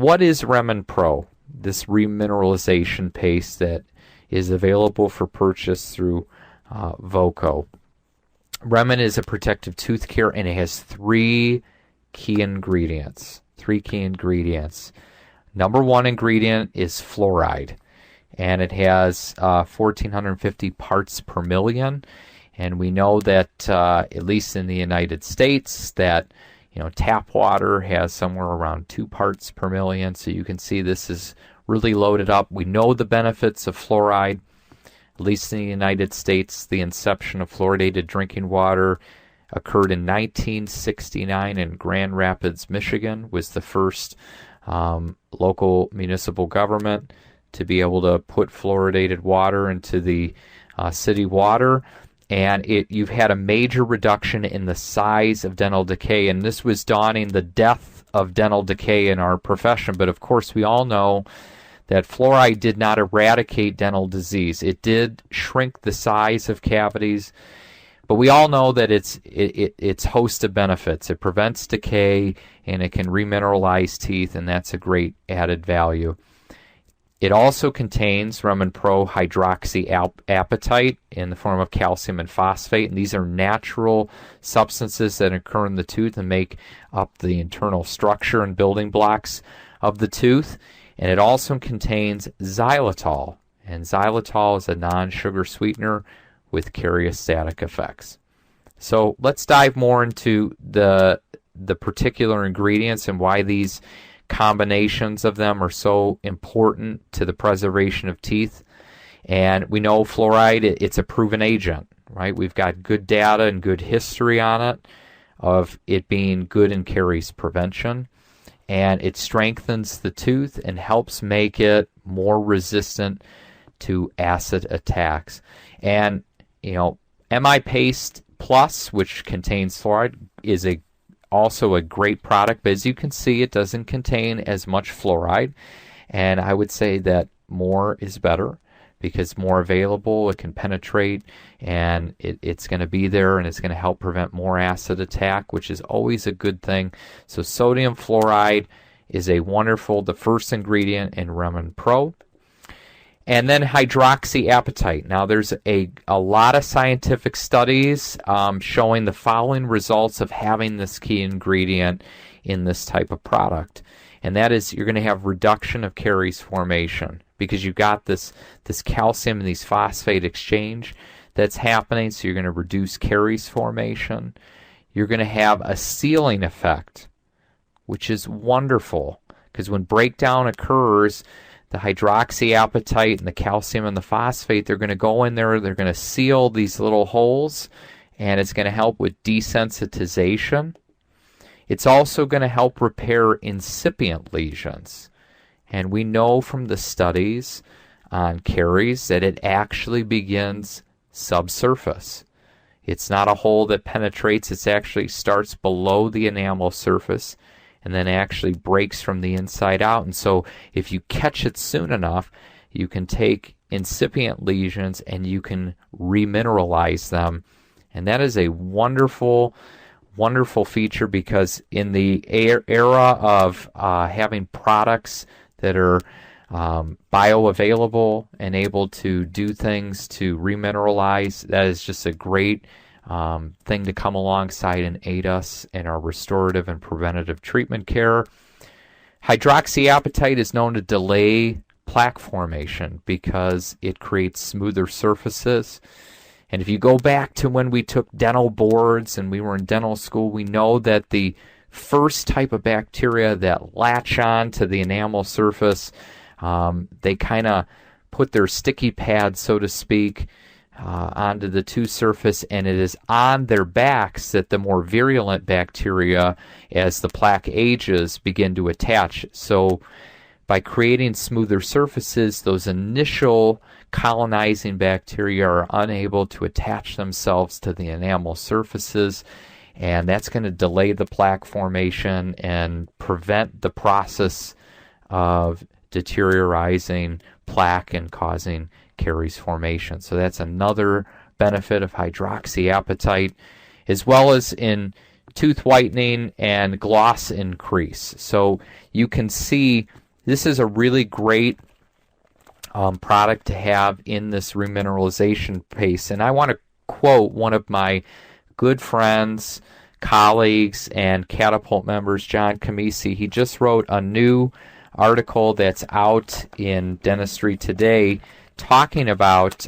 what is Remin Pro? This remineralization paste that is available for purchase through Voco. Remin is a protective tooth care, and it has three key ingredients. Number one ingredient is fluoride, and it has 1,450 parts per million. And we know that, at least in the United States, that tap water has somewhere around 2 parts per million. So you can see this is really loaded up. We know the benefits of fluoride. At least in the United States, the inception of fluoridated drinking water occurred in 1969 in Grand Rapids, Michigan, was the first local municipal government to be able to put fluoridated water into the city water. And you've had a major reduction in the size of dental decay, and this was dawning the death of dental decay in our profession. But of course, we all know that fluoride did not eradicate dental disease. It did shrink the size of cavities, but we all know that it's host of benefits. It prevents decay, and it can remineralize teeth, and that's a great added value. It also contains Remin Pro hydroxyapatite in the form of calcium and phosphate, and these are natural substances that occur in the tooth and make up the internal structure and building blocks of the tooth. And it also contains xylitol, and xylitol is a non-sugar sweetener with cariostatic effects. So let's dive more into the particular ingredients and why these combinations of them are so important to the preservation of teeth. And we know fluoride, it's a proven agent, right? We've got good data and good history on it of it being good in caries prevention. And it strengthens the tooth and helps make it more resistant to acid attacks. And, MI Paste Plus, which contains fluoride, is also a great product, but as you can see, it doesn't contain as much fluoride, and I would say that more is better because more available, it can penetrate, and it's going to be there, and it's going to help prevent more acid attack, which is always a good thing. So sodium fluoride is the first ingredient in Remin Pro. And then hydroxyapatite. Now, there's a lot of scientific studies showing the following results of having this key ingredient in this type of product. And that is, you're going to have reduction of caries formation because you've got this calcium and these phosphate exchange that's happening, so you're going to reduce caries formation. You're going to have a sealing effect, which is wonderful because when breakdown occurs, the hydroxyapatite and the calcium and the phosphate, they're going to go in there, they're going to seal these little holes, and it's going to help with desensitization. It's also going to help repair incipient lesions. And we know from the studies on caries that it actually begins subsurface. It's not a hole that penetrates, it actually starts below the enamel surface and then actually breaks from the inside out. And so if you catch it soon enough, you can take incipient lesions and you can remineralize them. And that is a wonderful, wonderful feature because in the era of having products that are bioavailable and able to do things to remineralize, that is just a great thing to come alongside and aid us in our restorative and preventative treatment care. Hydroxyapatite is known to delay plaque formation because it creates smoother surfaces. And if you go back to when we took dental boards and we were in dental school, we know that the first type of bacteria that latch on to the enamel surface, they kind of put their sticky pad, so to speak, onto the tooth surface, and it is on their backs that the more virulent bacteria, as the plaque ages, begin to attach. So by creating smoother surfaces, those initial colonizing bacteria are unable to attach themselves to the enamel surfaces, and that's going to delay the plaque formation and prevent the process of deteriorating plaque and causing caries formation. So that's another benefit of hydroxyapatite, as well as in tooth whitening and gloss increase. So you can see this is a really great product to have in this remineralization paste. And I want to quote one of my good friends, colleagues, and Catapult members, John Camisi. He just wrote a new article that's out in Dentistry Today talking about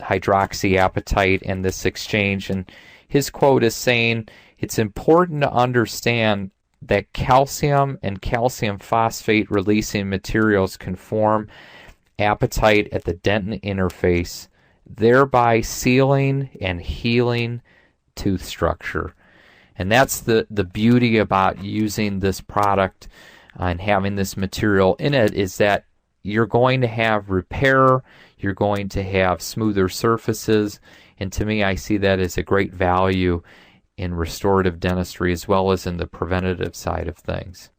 hydroxyapatite and this exchange. And his quote is saying, "It's important to understand that calcium and calcium phosphate releasing materials can form apatite at the dentin interface, thereby sealing and healing tooth structure." And that's the beauty about using this product and having this material in it, is that you're going to have repair, you're going to have smoother surfaces, and to me I see that as a great value in restorative dentistry as well as in the preventative side of things.